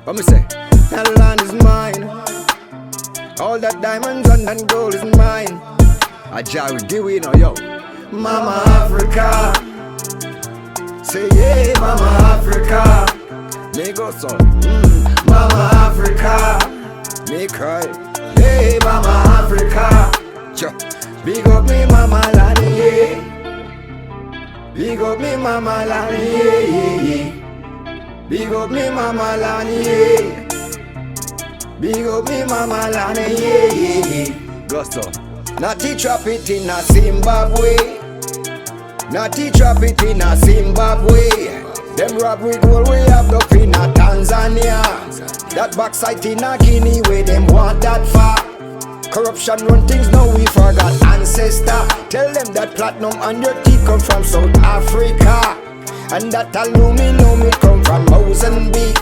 What me say? That land is mine. All that diamonds and gold is mine. I jar with the winner, yo. Mama Africa. Say yeah, Mama Africa. Me go so. Mama Africa. Me cry. Hey, Mama Africa. Big up me mama land, yeah. Big up me mama land, yeah. Big up me mama land, yeah. Big up me mama land, yeah. Gusto. Natty trap it in a Zimbabwe. Natty trap it in a Zimbabwe. Them rob we gold we have up in a Tanzania. That backside in a Guinea where them want that far. Corruption run things, now we forgot ancestor. Tell them that platinum and your tea come from South Africa, and that aluminum it come from Mozambique.